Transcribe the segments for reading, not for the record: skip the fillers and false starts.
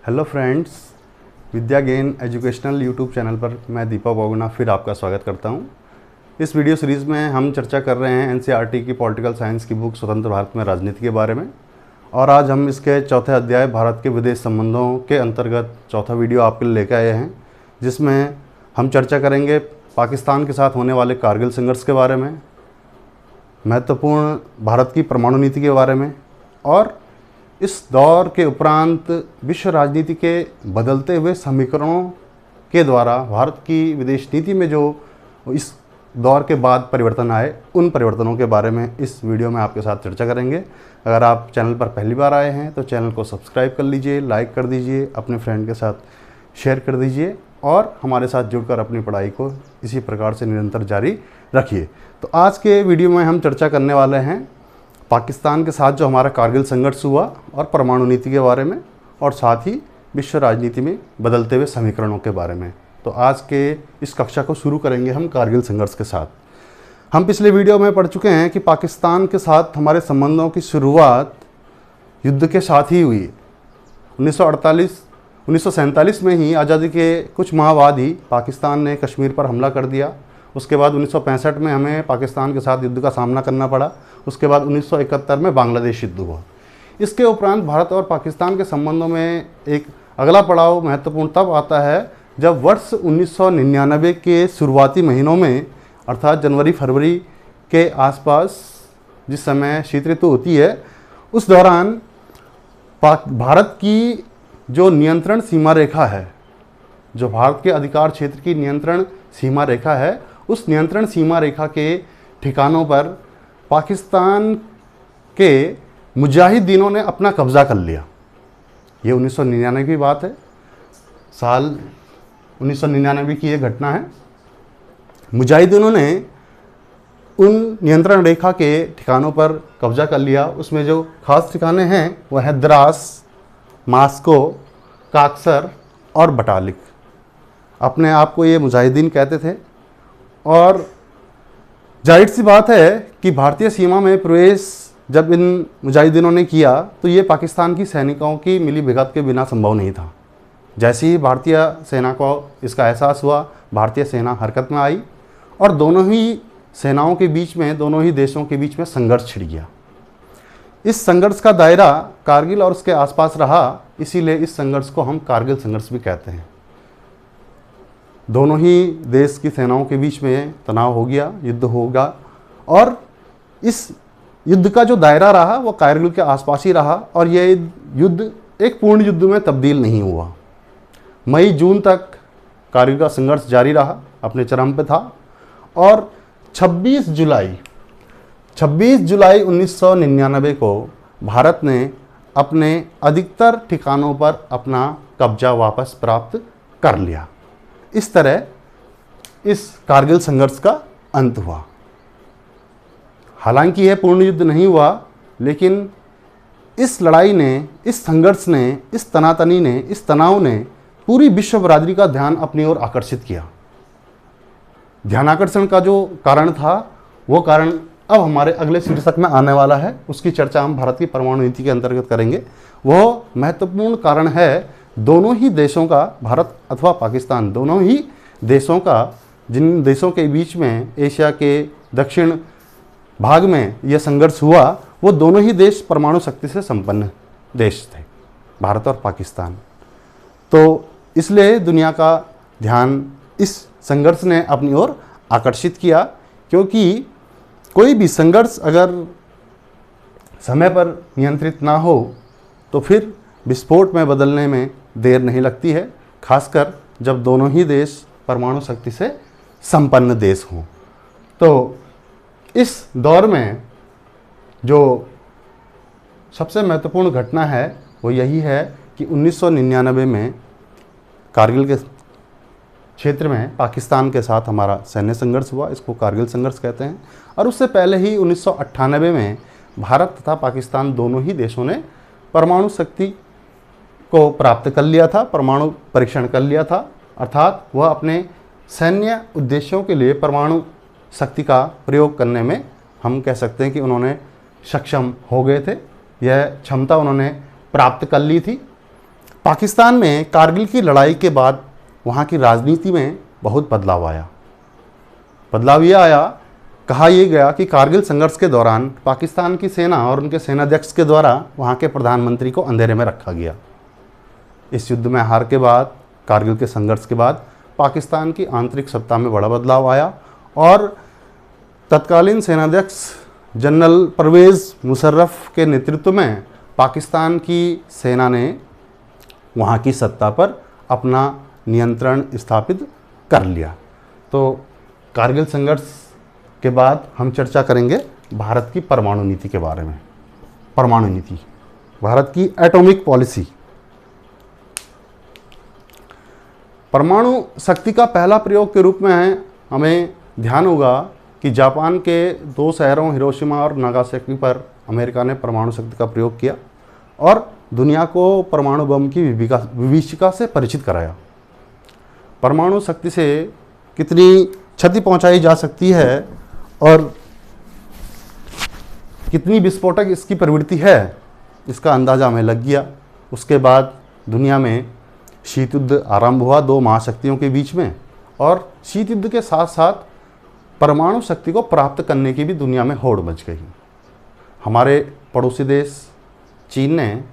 Hello friends, विद्या gain educational YouTube channel पर मैं दीपक बोगना फिर आपका स्वागत करता हूं। इस वीडियो सीरीज़ में हम चर्चा कर रहे हैं एनसीईआरटी की पॉलिटिकल साइंस की बुक स्वतंत्र भारत में राजनीति के बारे में। और आज हम इसके चौथे अध्याय भारत के विदेश संबंधों के अंतर्गत चौथा वीडियो आपके लिए लेकर आए हैं, जिसमें हम चर्चा करेंगे पाकिस्तान के साथ होने वाले कारगिल संघर्ष के बारे में, महत्वपूर्ण भारत की परमाणु नीति के बारे में और इस दौर के उपरांत विश्व राजनीति के बदलते हुए समीकरणों के द्वारा भारत की विदेश नीति में जो इस दौर के बाद परिवर्तन आए, उन परिवर्तनों के बारे में इस वीडियो में आपके साथ चर्चा करेंगे। अगर आप चैनल पर पहली बार आए हैं तो चैनल को सब्सक्राइब कर लीजिए, लाइक कर दीजिए, अपने फ्रेंड के साथ शेयर कर दीजिए और हमारे साथ जुड़कर अपनी पढ़ाई को इसी प्रकार से निरंतर जारी रखिए। तो आज के वीडियो में हम चर्चा करने वाले हैं पाकिस्तान के साथ जो हमारा कारगिल संघर्ष हुआ और परमाणु नीति के बारे में, और साथ ही विश्व राजनीति में बदलते हुए समीकरणों के बारे में। तो आज के इस कक्षा को शुरू करेंगे हम कारगिल संघर्ष के साथ। हम पिछले वीडियो में पढ़ चुके हैं कि पाकिस्तान के साथ हमारे संबंधों की शुरुआत युद्ध के साथ ही हुई। 1947 में ही आज़ादी के कुछ माह बाद ही पाकिस्तान ने कश्मीर पर हमला कर दिया। उसके बाद 1965 में हमें पाकिस्तान के साथ युद्ध का सामना करना पड़ा। उसके बाद 1971 में बांग्लादेश युद्ध हुआ। इसके उपरांत भारत और पाकिस्तान के संबंधों में एक अगला पड़ाव महत्वपूर्ण तब आता है जब वर्ष 1999 के शुरुआती महीनों में, अर्थात जनवरी फरवरी के आसपास, जिस समय शीत ऋतु होती है, उस दौरान भारत की जो नियंत्रण सीमा रेखा है, जो भारत के अधिकार क्षेत्र की नियंत्रण सीमा रेखा है, उस नियंत्रण सीमा रेखा के ठिकानों पर पाकिस्तान के मुजाहिदीनों ने अपना कब्ज़ा कर लिया। ये 1999 की बात है, साल 1999 की ये घटना है। मुजाहिदीनों ने उन नियंत्रण रेखा के ठिकानों पर कब्ज़ा कर लिया। उसमें जो खास ठिकाने हैं वह है द्रास, मास्को, काक्सर और बटालिक। अपने आप को ये मुजाहिदीन कहते थे। और जाहिर सी बात है कि भारतीय सीमा में प्रवेश जब इन मुजाहिदीनों ने किया तो ये पाकिस्तान की सैनिकों की मिलीभगत के बिना संभव नहीं था। जैसे ही भारतीय सेना को इसका एहसास हुआ, भारतीय सेना हरकत में आई और दोनों ही सेनाओं के बीच में, दोनों ही देशों के बीच में संघर्ष छिड़ गया। इस संघर्ष का दायरा कारगिल और उसके आसपास रहा, इसीलिए इस संघर्ष को हम कारगिल संघर्ष भी कहते हैं। दोनों ही देश की सेनाओं के बीच में तनाव हो गया, युद्ध होगा, और इस युद्ध का जो दायरा रहा वो कारगिल के आसपास ही रहा और ये युद्ध एक पूर्ण युद्ध में तब्दील नहीं हुआ। मई जून तक कारगिल का संघर्ष जारी रहा, अपने चरम पे था। और 26 जुलाई 1999 को भारत ने अपने अधिकतर ठिकानों पर अपना कब्जा वापस प्राप्त कर लिया। इस तरह इस कारगिल संघर्ष का अंत हुआ। हालांकि यह पूर्ण युद्ध नहीं हुआ, लेकिन इस लड़ाई ने, इस संघर्ष ने, इस तनातनी ने, इस तनाव ने पूरी विश्व बरादरी का ध्यान अपनी ओर आकर्षित किया। ध्यानाकर्षण का जो कारण था, वो कारण अब हमारे अगले शीर्षक में आने वाला है। उसकी चर्चा हम भारत की परमाणु नीति के अंतर्गत करेंगे। वह महत्वपूर्ण कारण है दोनों ही देशों का, भारत अथवा पाकिस्तान, दोनों ही देशों का, जिन देशों के बीच में एशिया के दक्षिण भाग में यह संघर्ष हुआ, वो दोनों ही देश परमाणु शक्ति से संपन्न देश थे, भारत और पाकिस्तान। तो इसलिए दुनिया का ध्यान इस संघर्ष ने अपनी ओर आकर्षित किया, क्योंकि कोई भी संघर्ष अगर समय पर नियंत्रित ना हो तो फिर विस्फोट में बदलने में देर नहीं लगती है, खासकर जब दोनों ही देश परमाणु शक्ति से संपन्न देश हों। तो इस दौर में जो सबसे महत्वपूर्ण घटना है वो यही है कि 1999 में कारगिल के क्षेत्र में पाकिस्तान के साथ हमारा सैन्य संघर्ष हुआ। इसको कारगिल संघर्ष कहते हैं। और उससे पहले ही 1998 में भारत तथा पाकिस्तान दोनों ही देशों ने परमाणु शक्ति को प्राप्त कर लिया था, परमाणु परीक्षण कर लिया था। अर्थात वह अपने सैन्य उद्देश्यों के लिए परमाणु शक्ति का प्रयोग करने में हम कह सकते हैं कि उन्होंने सक्षम हो गए थे। यह क्षमता उन्होंने प्राप्त कर ली थी। पाकिस्तान में कारगिल की लड़ाई के बाद वहाँ की राजनीति में बहुत बदलाव आया। बदलाव ये आया, कहा यह गया कि कारगिल संघर्ष के दौरान पाकिस्तान की सेना और उनके सेनाध्यक्ष के द्वारा वहाँ के प्रधानमंत्री को अंधेरे में रखा गया। इस युद्ध में हार के बाद, कारगिल के संघर्ष के बाद पाकिस्तान की आंतरिक सत्ता में बड़ा बदलाव आया और तत्कालीन सेनाध्यक्ष जनरल परवेज़ मुशर्रफ के नेतृत्व में पाकिस्तान की सेना ने वहाँ की सत्ता पर अपना नियंत्रण स्थापित कर लिया। तो कारगिल संघर्ष के बाद हम चर्चा करेंगे भारत की परमाणु नीति के बारे में। परमाणु नीति, भारत की एटॉमिक पॉलिसी। परमाणु शक्ति का पहला प्रयोग के रूप में हमें ध्यान होगा कि जापान के 2 शहरों हिरोशिमा और नागासाकी पर अमेरिका ने परमाणु शक्ति का प्रयोग किया और दुनिया को परमाणु बम की विभीषिका से परिचित कराया। परमाणु शक्ति से कितनी क्षति पहुंचाई जा सकती है और कितनी विस्फोटक इसकी प्रवृत्ति है, इसका अंदाज़ा हमें लग गया। उसके बाद दुनिया में शीत युद्ध आरंभ हुआ 2 महाशक्तियों के बीच में, और शीत युद्ध के साथ साथ परमाणु शक्ति को प्राप्त करने की भी दुनिया में होड़ मच गई। हमारे पड़ोसी देश चीन ने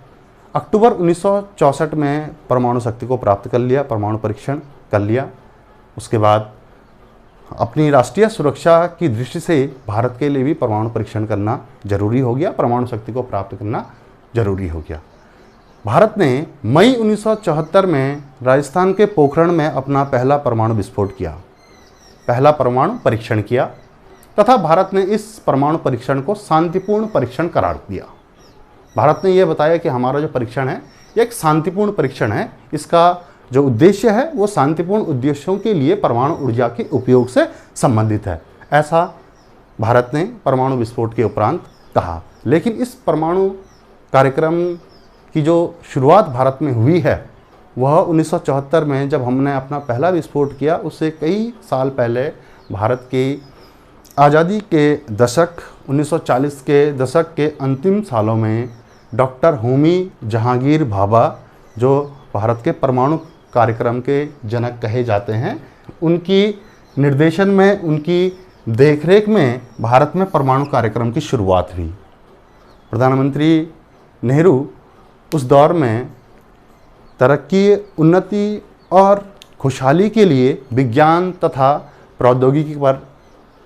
अक्टूबर 1964 में परमाणु शक्ति को प्राप्त कर लिया, परमाणु परीक्षण कर लिया। उसके बाद अपनी राष्ट्रीय सुरक्षा की दृष्टि से भारत के लिए भी परमाणु परीक्षण करना जरूरी हो गया, परमाणु शक्ति को प्राप्त करना जरूरी हो गया। भारत ने मई 1974 में राजस्थान के पोखरण में अपना पहला परमाणु विस्फोट किया, पहला परमाणु परीक्षण किया तथा भारत ने इस परमाणु परीक्षण को शांतिपूर्ण परीक्षण करार दिया। भारत ने यह बताया कि हमारा जो परीक्षण है ये एक शांतिपूर्ण परीक्षण है, इसका जो उद्देश्य है वो शांतिपूर्ण उद्देश्यों के लिए परमाणु ऊर्जा के उपयोग से संबंधित है, ऐसा भारत ने परमाणु विस्फोट के उपरांत कहा। लेकिन इस परमाणु कार्यक्रम की जो शुरुआत भारत में हुई है वह 1974 में जब हमने अपना पहला विस्फोट किया, उससे कई साल पहले भारत की आज़ादी के दशक 1940 के दशक के अंतिम सालों में डॉक्टर होमी जहांगीर भाभा, जो भारत के परमाणु कार्यक्रम के जनक कहे जाते हैं, उनकी निर्देशन में, उनकी देखरेख में भारत में परमाणु कार्यक्रम की शुरुआत हुई। प्रधानमंत्री नेहरू उस दौर में तरक्की, उन्नति और खुशहाली के लिए विज्ञान तथा प्रौद्योगिकी पर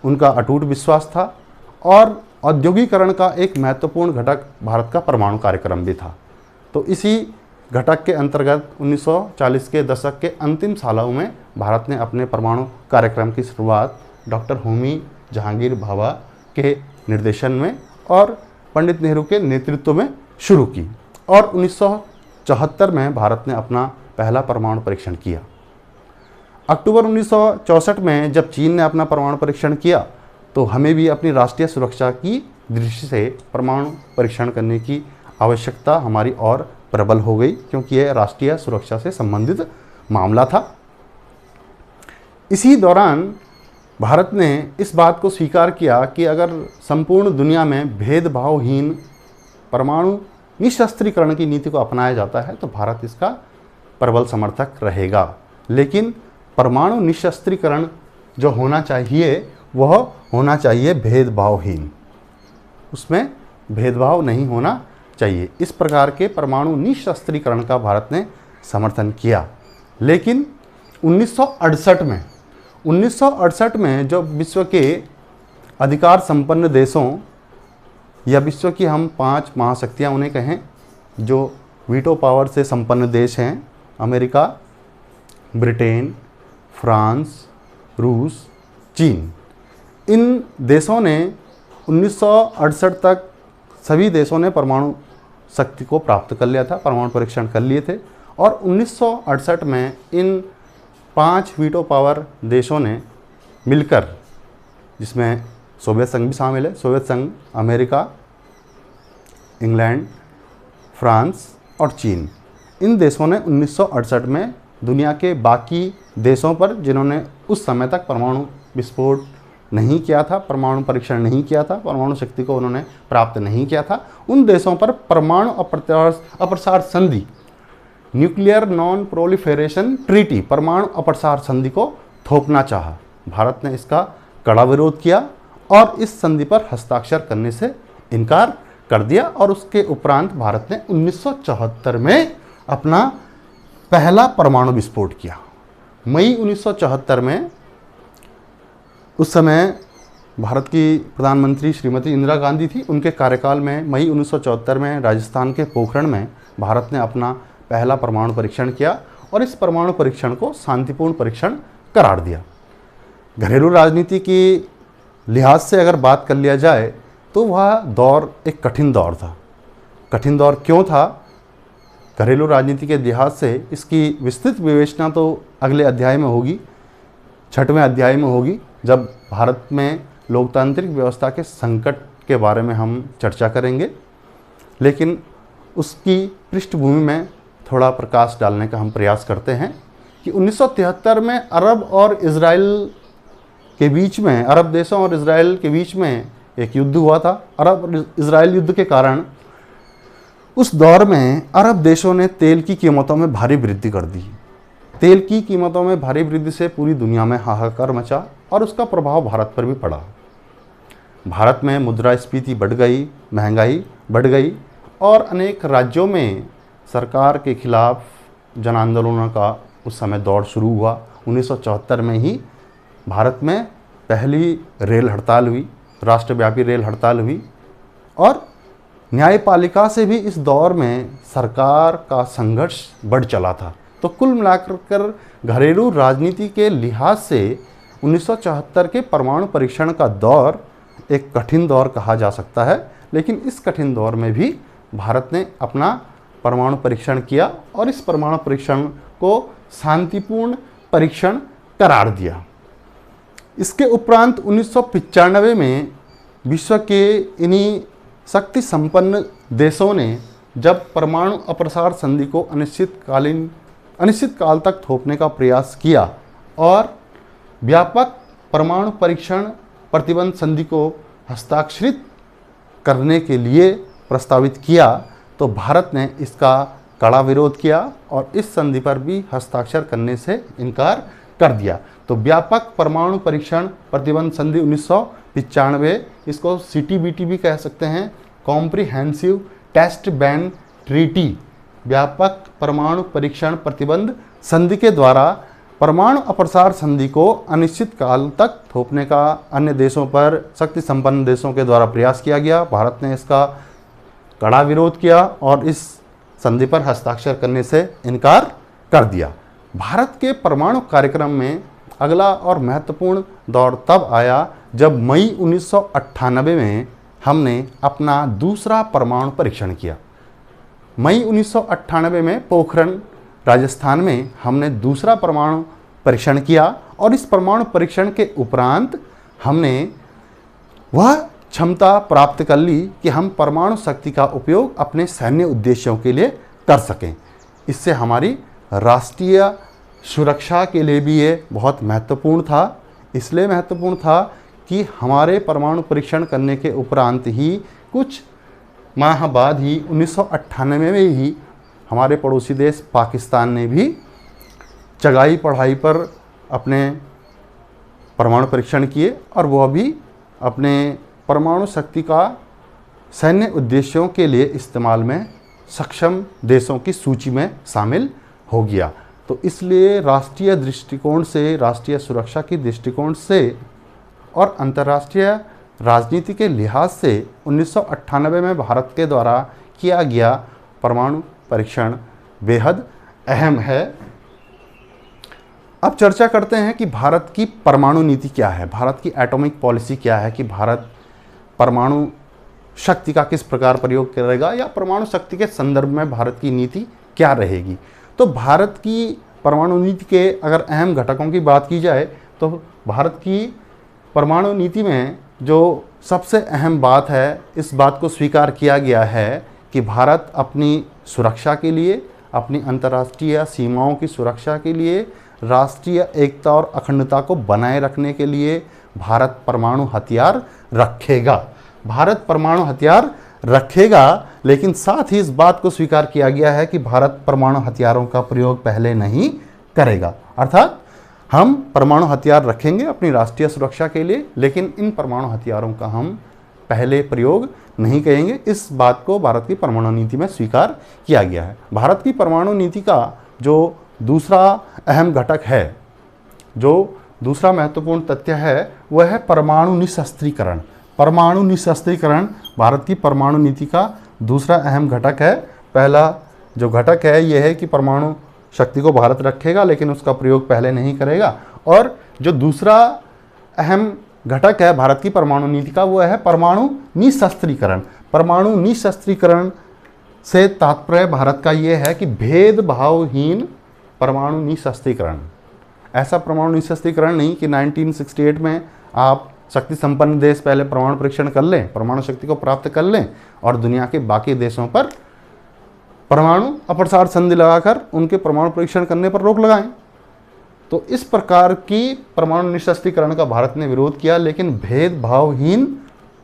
उनका अटूट विश्वास था और औद्योगिकरण का एक महत्वपूर्ण घटक भारत का परमाणु कार्यक्रम भी था। तो इसी घटक के अंतर्गत 1940 के दशक के अंतिम सालों में भारत ने अपने परमाणु कार्यक्रम की शुरुआत डॉक्टर होमी जहांगीर भाभा के निर्देशन में और पंडित नेहरू के नेतृत्व में शुरू की और 1974 में भारत ने अपना पहला परमाणु परीक्षण किया। अक्टूबर 1964 में जब चीन ने अपना परमाणु परीक्षण किया तो हमें भी अपनी राष्ट्रीय सुरक्षा की दृष्टि से परमाणु परीक्षण करने की आवश्यकता हमारी और प्रबल हो गई, क्योंकि यह राष्ट्रीय सुरक्षा से संबंधित मामला था। इसी दौरान भारत ने इस बात को स्वीकार किया कि अगर संपूर्ण दुनिया में भेदभावहीन परमाणु निशस्त्रीकरण की नीति को अपनाया जाता है तो भारत इसका प्रबल समर्थक रहेगा। लेकिन परमाणु निशस्त्रीकरण जो होना चाहिए वह होना चाहिए भेदभावहीन, उसमेम भेदभाव नहीं होना चाहिए। इस प्रकार के परमाणु निशस्त्रीकरण का भारत ने समर्थन किया। लेकिन 1968 में जो विश्व के अधिकार संपन्न देशों या विश्व की हम 5 महाशक्तियाँ उन्हें कहें, जो वीटो पावर से संपन्न देश हैं, अमेरिका, ब्रिटेन, फ्रांस, रूस, चीन, इन देशों ने 1968 तक सभी देशों ने परमाणु शक्ति को प्राप्त कर लिया था, परमाणु परीक्षण कर लिए थे और 1968 में इन 5 वीटो पावर देशों ने मिलकर, जिसमें सोवियत संघ भी शामिल है, सोवियत संघ, अमेरिका, इंग्लैंड, फ्रांस और चीन, इन देशों ने 1968 में दुनिया के बाकी देशों पर जिन्होंने उस समय तक परमाणु विस्फोट नहीं किया था, परमाणु परीक्षण नहीं किया था, परमाणु शक्ति को उन्होंने प्राप्त नहीं किया था, उन देशों पर परमाणु अप्रसार संधि न्यूक्लियर नॉन प्रोलिफेरेशन ट्रीटी, परमाणु अप्रसार संधि को थोपना चाहा। भारत ने इसका कड़ा विरोध किया और इस संधि पर हस्ताक्षर करने से इनकार कर दिया और उसके उपरांत भारत ने 1974 में अपना पहला परमाणु विस्फोट किया। मई 1974 में, उस समय भारत की प्रधानमंत्री श्रीमती इंदिरा गांधी थी, उनके कार्यकाल में मई 1974 में राजस्थान के पोखरण में भारत ने अपना पहला परमाणु परीक्षण किया और इस परमाणु परीक्षण को शांतिपूर्ण परीक्षण करार दिया। घरेलू राजनीति की लिहाज से अगर बात कर लिया जाए तो वह दौर एक कठिन दौर था। कठिन दौर क्यों था? घरेलू राजनीति के लिहाज से इसकी विस्तृत विवेचना तो अगले अध्याय में होगी, 6वें अध्याय में होगी, जब भारत में लोकतांत्रिक व्यवस्था के संकट के बारे में हम चर्चा करेंगे। लेकिन उसकी पृष्ठभूमि में थोड़ा प्रकाश डालने का हम प्रयास करते हैं कि 1973 में अरब और इजराइल के बीच में, अरब देशों और इजराइल के बीच में एक युद्ध हुआ था। अरब और इजराइल युद्ध के कारण उस दौर में अरब देशों ने तेल की कीमतों में भारी वृद्धि कर दी। तेल की कीमतों में भारी वृद्धि से पूरी दुनिया में हाहाकार मचा और उसका प्रभाव भारत पर भी पड़ा। भारत में मुद्रास्फीति बढ़ गई, महंगाई बढ़ गई और अनेक राज्यों में सरकार के खिलाफ जन आंदोलनों का उस समय दौर शुरू हुआ। 1974 में ही भारत में पहली रेल हड़ताल हुई, राष्ट्रव्यापी रेल हड़ताल हुई और न्यायपालिका से भी इस दौर में सरकार का संघर्ष बढ़ चला था। तो कुल मिलाकर घरेलू राजनीति के लिहाज से 1974 के परमाणु परीक्षण का दौर एक कठिन दौर कहा जा सकता है। लेकिन इस कठिन दौर में भी भारत ने अपना परमाणु परीक्षण किया और इस परमाणु परीक्षण को शांतिपूर्ण परीक्षण करार दिया। इसके उपरांत 1995 में विश्व के इन्हीं शक्ति संपन्न देशों ने जब परमाणु अप्रसार संधि को अनिश्चित काल तक थोपने का प्रयास किया और व्यापक परमाणु परीक्षण प्रतिबंध संधि को हस्ताक्षरित करने के लिए प्रस्तावित किया, तो भारत ने इसका कड़ा विरोध किया और इस संधि पर भी हस्ताक्षर करने से इनकार कर दिया। तो व्यापक परमाणु परीक्षण प्रतिबंध संधि 1995, इसको CTBT भी कह सकते हैं, कॉम्प्रिहेंसिव टेस्ट बैन ट्रीटी, व्यापक परमाणु परीक्षण प्रतिबंध संधि के द्वारा परमाणु अप्रसार संधि को अनिश्चित काल तक थोपने का अन्य देशों पर, शक्ति संपन्न देशों के द्वारा प्रयास किया गया। भारत ने इसका कड़ा विरोध किया और इस संधि पर हस्ताक्षर करने से इनकार कर दिया। भारत के परमाणु कार्यक्रम में अगला और महत्वपूर्ण दौर तब आया जब मई 1998 में हमने अपना दूसरा परमाणु परीक्षण किया। मई 1998 में पोखरण राजस्थान में हमने दूसरा परमाणु परीक्षण किया और इस परमाणु परीक्षण के उपरांत हमने वह क्षमता प्राप्त कर ली कि हम परमाणु शक्ति का उपयोग अपने सैन्य उद्देश्यों के लिए कर सकें। इससे हमारी राष्ट्रीय सुरक्षा के लिए भी ये बहुत महत्वपूर्ण था। इसलिए महत्वपूर्ण था कि हमारे परमाणु परीक्षण करने के उपरांत ही कुछ माह बाद ही 1998 में ही हमारे पड़ोसी देश पाकिस्तान ने भी चगाई पढ़ाई पर अपने परमाणु परीक्षण किए और वह भी अपने परमाणु शक्ति का सैन्य उद्देश्यों के लिए इस्तेमाल में सक्षम देशों की सूची में शामिल हो गया। तो इसलिए राष्ट्रीय दृष्टिकोण से, राष्ट्रीय सुरक्षा की दृष्टिकोण से और अंतर्राष्ट्रीय राजनीति के लिहाज से 1998 में भारत के द्वारा किया गया परमाणु परीक्षण बेहद अहम है। अब चर्चा करते हैं कि भारत की परमाणु नीति क्या है, भारत की एटॉमिक पॉलिसी क्या है, कि भारत परमाणु शक्ति का किस प्रकार प्रयोग करेगा या परमाणु शक्ति के संदर्भ में भारत की नीति क्या रहेगी। तो भारत की परमाणु नीति के अगर अहम घटकों की बात की जाए तो भारत की परमाणु नीति में जो सबसे अहम बात है, इस बात को स्वीकार किया गया है कि भारत अपनी सुरक्षा के लिए, अपनी अंतर्राष्ट्रीय सीमाओं की सुरक्षा के लिए, राष्ट्रीय एकता और अखंडता को बनाए रखने के लिए भारत परमाणु हथियार रखेगा। भारत परमाणु हथियार रखेगा, लेकिन साथ ही इस बात को स्वीकार किया गया है कि भारत परमाणु हथियारों का प्रयोग पहले नहीं करेगा। अर्थात हम परमाणु हथियार रखेंगे अपनी राष्ट्रीय सुरक्षा के लिए, लेकिन इन परमाणु हथियारों का हम पहले प्रयोग नहीं करेंगे। इस बात को भारत की परमाणु नीति में स्वीकार किया गया है। भारत की परमाणु नीति का जो दूसरा अहम घटक है, जो दूसरा महत्वपूर्ण तथ्य है, वह है परमाणु निशस्त्रीकरण। परमाणु निशस्त्रीकरण भारत की परमाणु नीति का दूसरा अहम घटक है। पहला जो घटक है यह है कि परमाणु शक्ति को भारत रखेगा, लेकिन उसका प्रयोग पहले नहीं करेगा। और जो दूसरा अहम घटक है भारत की परमाणु नीति का, वो है परमाणु निशस्त्रीकरण। परमाणु निशस्त्रीकरण से तात्पर्य भारत का ये है कि भेदभावहीन परमाणु निशस्त्रीकरण। ऐसा परमाणु निशस्त्रीकरण नहीं कि 1968 में आप शक्ति संपन्न देश पहले परमाणु परीक्षण कर लें, परमाणु शक्ति को प्राप्त कर लें और दुनिया के बाकी देशों पर परमाणु अप्रसार संधि लगाकर उनके परमाणु परीक्षण करने पर रोक लगाएं। तो इस प्रकार की परमाणु निशस्त्रीकरण का भारत ने विरोध किया, लेकिन भेदभावहीन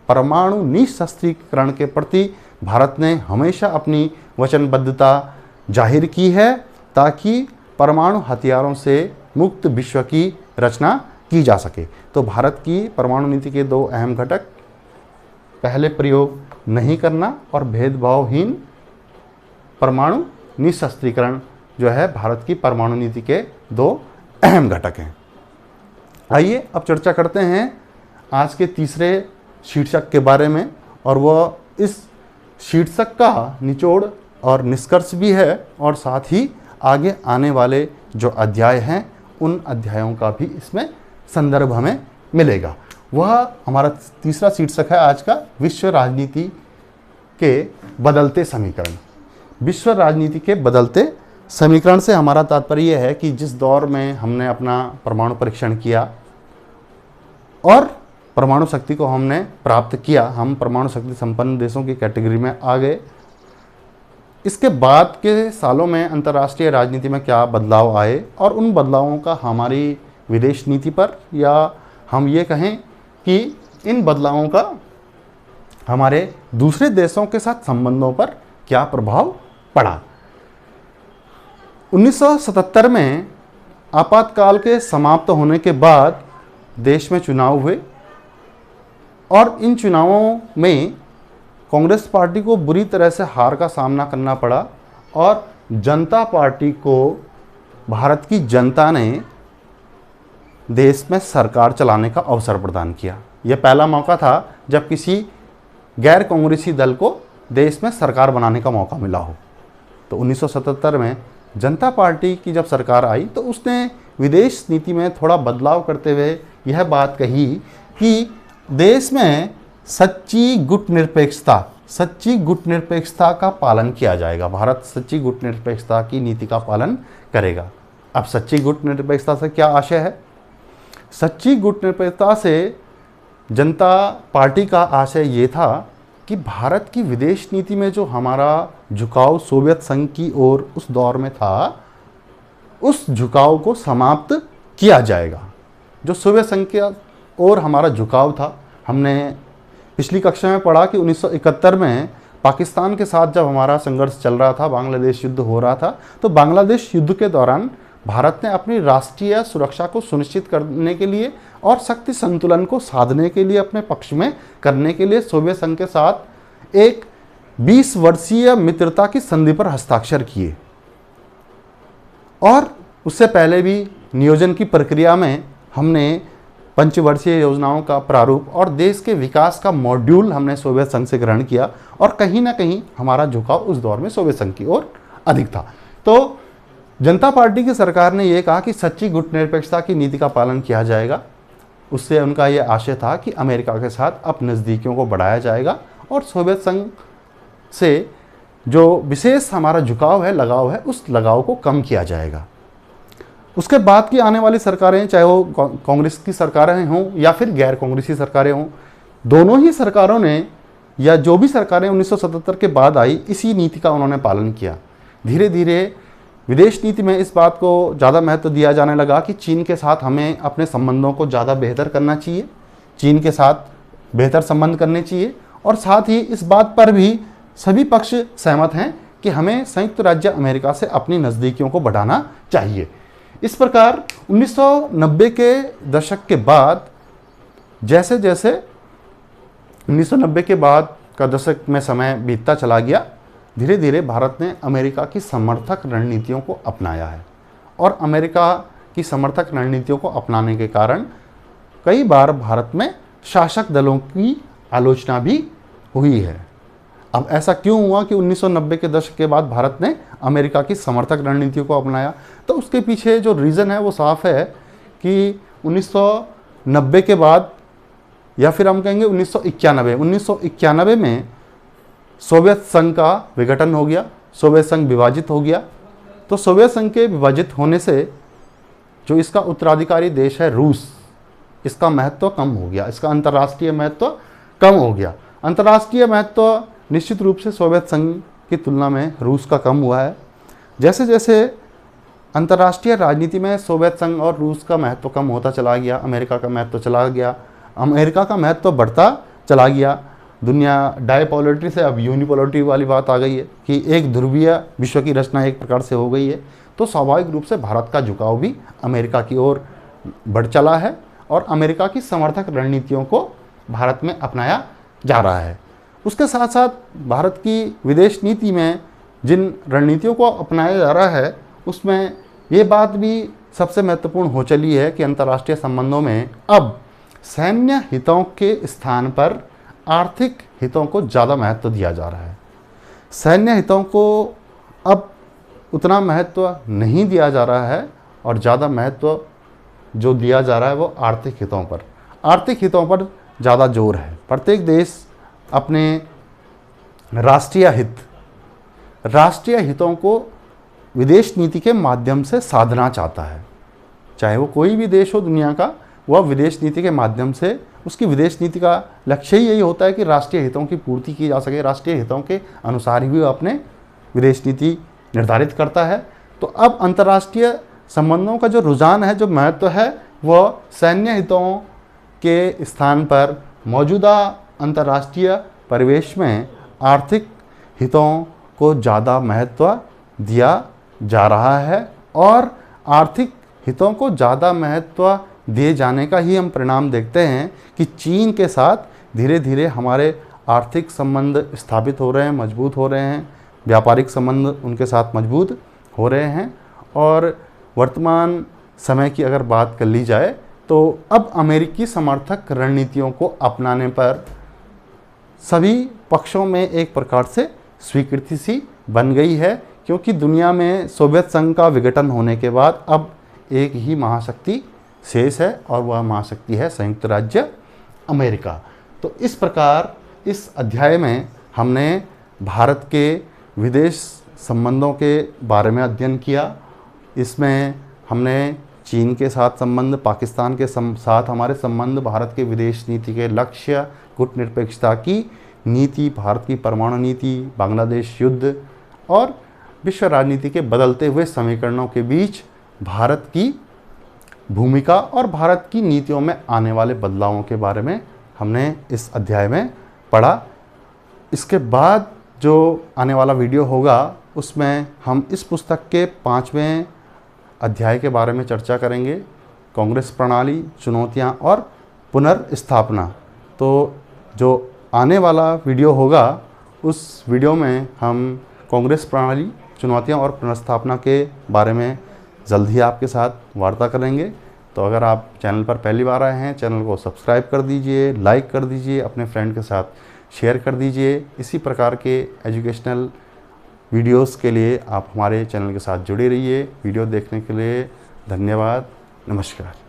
परमाणु निशस्त्रीकरण के प्रति भारत ने हमेशा अपनी वचनबद्धता जाहिर की है, ताकि परमाणु हथियारों से मुक्त विश्व की रचना की जा सके। तो भारत की परमाणु नीति के दो अहम घटक, पहले प्रयोग नहीं करना और भेदभावहीन परमाणु निशस्त्रीकरण जो है भारत की परमाणु नीति के दो अहम घटक हैं। आइए अब चर्चा करते हैं आज के तीसरे शीर्षक के बारे में, और वह इस शीर्षक का निचोड़ और निष्कर्ष भी है, और साथ ही आगे आने वाले जो अध्याय हैं उन अध्यायों का भी इसमें संदर्भ हमें मिलेगा। वह हमारा तीसरा शीर्षक है आज का, विश्व राजनीति के बदलते समीकरण। विश्व राजनीति के बदलते समीकरण से हमारा तात्पर्य यह है कि जिस दौर में हमने अपना परमाणु परीक्षण किया और परमाणु शक्ति को हमने प्राप्त किया, हम परमाणु शक्ति संपन्न देशों की कैटेगरी में आ गए। इसके बाद के सालों में अंतर्राष्ट्रीय राजनीति में क्या बदलाव आए और उन बदलावों का हमारी विदेश नीति पर, या हम ये कहें कि इन बदलावों का हमारे दूसरे देशों के साथ संबंधों पर क्या प्रभाव पड़ा। 1977 में आपातकाल के समाप्त होने के बाद देश में चुनाव हुए, और इन चुनावों में कांग्रेस पार्टी को बुरी तरह से हार का सामना करना पड़ा, और जनता पार्टी को भारत की जनता ने देश में सरकार चलाने का अवसर प्रदान किया। यह पहला मौका था जब किसी गैर कांग्रेसी दल को देश में सरकार बनाने का मौका मिला हो। तो 1977 में जनता पार्टी की जब सरकार आई तो उसने विदेश नीति में थोड़ा बदलाव करते हुए यह बात कही कि देश में सच्ची गुटनिरपेक्षता का पालन किया जाएगा। भारत सच्ची गुटनिरपेक्षता की नीति का पालन करेगा। अब सच्ची गुटनिरपेक्षता से क्या आशय है? सच्ची गुटनिरपेक्षता से जनता पार्टी का आशय ये था कि भारत की विदेश नीति में जो हमारा झुकाव सोवियत संघ की ओर उस दौर में था, उस झुकाव को समाप्त किया जाएगा। जो सोवियत संघ की ओर हमारा झुकाव था, हमने पिछली कक्षा में पढ़ा कि 1971 में पाकिस्तान के साथ जब हमारा संघर्ष चल रहा था, बांग्लादेश युद्ध हो रहा था, तो बांग्लादेश युद्ध के दौरान भारत ने अपनी राष्ट्रीय सुरक्षा को सुनिश्चित करने के लिए और शक्ति संतुलन को साधने के लिए अपने पक्ष में करने के लिए सोवियत संघ के साथ एक 20 वर्षीय मित्रता की संधि पर हस्ताक्षर किए। और उससे पहले भी नियोजन की प्रक्रिया में हमने पंचवर्षीय योजनाओं का प्रारूप और देश के विकास का मॉड्यूल हमने सोवियत संघ से ग्रहण किया, और कहीं ना कहीं हमारा झुकाव उस दौर में सोवियत संघ की ओर अधिक था। तो जनता पार्टी की सरकार ने यह कहा कि सच्ची गुटनिरपेक्षता की नीति का पालन किया जाएगा। उससे उनका यह आशय था कि अमेरिका के साथ अब नज़दीकियों को बढ़ाया जाएगा और सोवियत संघ से जो विशेष हमारा झुकाव है, लगाव है, उस लगाव को कम किया जाएगा। उसके बाद की आने वाली सरकारें, चाहे वो कांग्रेस की सरकारें हों या फिर गैर कांग्रेसी सरकारें हों, दोनों ही सरकारों ने, या जो भी सरकारें 1977 के बाद आई, इसी नीति का उन्होंने पालन किया। धीरे धीरे विदेश नीति में इस बात को ज़्यादा महत्व दिया जाने लगा कि चीन के साथ हमें अपने संबंधों को ज़्यादा बेहतर करना चाहिए, चीन के साथ बेहतर संबंध करने चाहिए, और साथ ही इस बात पर भी सभी पक्ष सहमत हैं कि हमें संयुक्त राज्य अमेरिका से अपनी नज़दीकियों को बढ़ाना चाहिए। इस प्रकार 1990 के दशक के बाद जैसे जैसे 1990 के बाद का दशक में समय बीतता चला गया, धीरे धीरे भारत ने अमेरिका की समर्थक रणनीतियों को अपनाया है और अमेरिका की समर्थक रणनीतियों को अपनाने के कारण कई बार भारत में शासक दलों की आलोचना भी हुई है। अब ऐसा क्यों हुआ कि 1990 के दशक के बाद भारत ने अमेरिका की समर्थक रणनीतियों को अपनाया? तो उसके पीछे जो रीज़न है वो साफ है कि 1990 के बाद, या फिर हम कहेंगे 1991 में सोवियत संघ का विघटन हो गया, सोवियत संघ विभाजित हो गया। तो सोवियत संघ के विभाजित होने से जो इसका उत्तराधिकारी देश है रूस, इसका महत्व कम हो गया, इसका अंतर्राष्ट्रीय महत्व कम हो गया। अंतर्राष्ट्रीय महत्व निश्चित रूप से सोवियत संघ की तुलना में रूस का कम हुआ है। जैसे जैसे अंतर्राष्ट्रीय राजनीति में सोवियत संघ और रूस का महत्व कम होता चला गया, अमेरिका का महत्व चला गया, अमेरिका का महत्व बढ़ता चला गया। दुनिया डायपोलरिटी से अब यूनिपोलरिटी वाली बात आ गई है कि एक ध्रुवीय विश्व की रचना एक प्रकार से हो गई है। तो स्वाभाविक रूप से भारत का झुकाव भी अमेरिका की ओर बढ़ चला है और अमेरिका की समर्थक रणनीतियों को भारत में अपनाया जा रहा है। उसके साथ साथ भारत की विदेश नीति में जिन रणनीतियों को अपनाया जा रहा है उसमें ये बात भी सबसे महत्वपूर्ण हो चली है कि अंतर्राष्ट्रीय संबंधों में अब सैन्य हितों के स्थान पर आर्थिक हितों को ज़्यादा महत्व दिया जा रहा है। सैन्य हितों को अब उतना महत्व नहीं दिया जा रहा है और ज़्यादा महत्व जो दिया जा रहा है वो आर्थिक हितों पर, आर्थिक हितों पर ज़्यादा जोर है। प्रत्येक देश अपने राष्ट्रीय हितों को विदेश नीति के माध्यम से साधना चाहता है। चाहे वो कोई भी देश हो दुनिया का, वह विदेश नीति के माध्यम से, उसकी विदेश नीति का लक्ष्य ही यही होता है कि राष्ट्रीय हितों की पूर्ति की जा सके, राष्ट्रीय हितों के अनुसार ही वह अपने विदेश नीति निर्धारित करता है। तो अब अंतर्राष्ट्रीय संबंधों का जो रुझान है, जो महत्व है, वह सैन्य हितों के स्थान पर मौजूदा अंतर्राष्ट्रीय परिवेश में आर्थिक हितों को ज़्यादा महत्व दिया जा रहा है और आर्थिक हितों को ज़्यादा महत्व दिए जाने का ही हम परिणाम देखते हैं कि चीन के साथ धीरे धीरे हमारे आर्थिक संबंध स्थापित हो रहे हैं, मजबूत हो रहे हैं, व्यापारिक संबंध उनके साथ मजबूत हो रहे हैं। और वर्तमान समय की अगर बात कर ली जाए तो अब अमेरिकी समर्थक रणनीतियों को अपनाने पर सभी पक्षों में एक प्रकार से स्वीकृति सी बन गई है, क्योंकि दुनिया में सोवियत संघ का विघटन होने के बाद अब एक ही महाशक्ति शेष है और वह महाशक्ति है संयुक्त राज्य अमेरिका। तो इस प्रकार इस अध्याय में हमने भारत के विदेश संबंधों के बारे में अध्ययन किया। इसमें हमने चीन के साथ संबंध, पाकिस्तान के साथ हमारे संबंध, भारत के विदेश नीति के लक्ष्य, कूटनिरपेक्षता की नीति, भारत की परमाणु नीति, बांग्लादेश युद्ध और विश्व राजनीति के बदलते हुए समीकरणों के बीच भारत की भूमिका और भारत की नीतियों में आने वाले बदलावों के बारे में हमने इस अध्याय में पढ़ा। इसके बाद जो आने वाला वीडियो होगा उसमें हम इस पुस्तक के 5वें अध्याय के बारे में चर्चा करेंगे, कांग्रेस प्रणाली, चुनौतियां और पुनर्स्थापना। तो जो आने वाला वीडियो होगा उस वीडियो में हम कांग्रेस प्रणाली, चुनौतियां और पुनर्स्थापना के बारे में जल्द ही आपके साथ वार्ता करेंगे। तो अगर आप चैनल पर पहली बार आए हैं, चैनल को सब्सक्राइब कर दीजिए, लाइक कर दीजिए, अपने फ्रेंड के साथ शेयर कर दीजिए। इसी प्रकार के एजुकेशनल वीडियोस के लिए आप हमारे चैनल के साथ जुड़े रहिए। वीडियो देखने के लिए धन्यवाद। नमस्कार।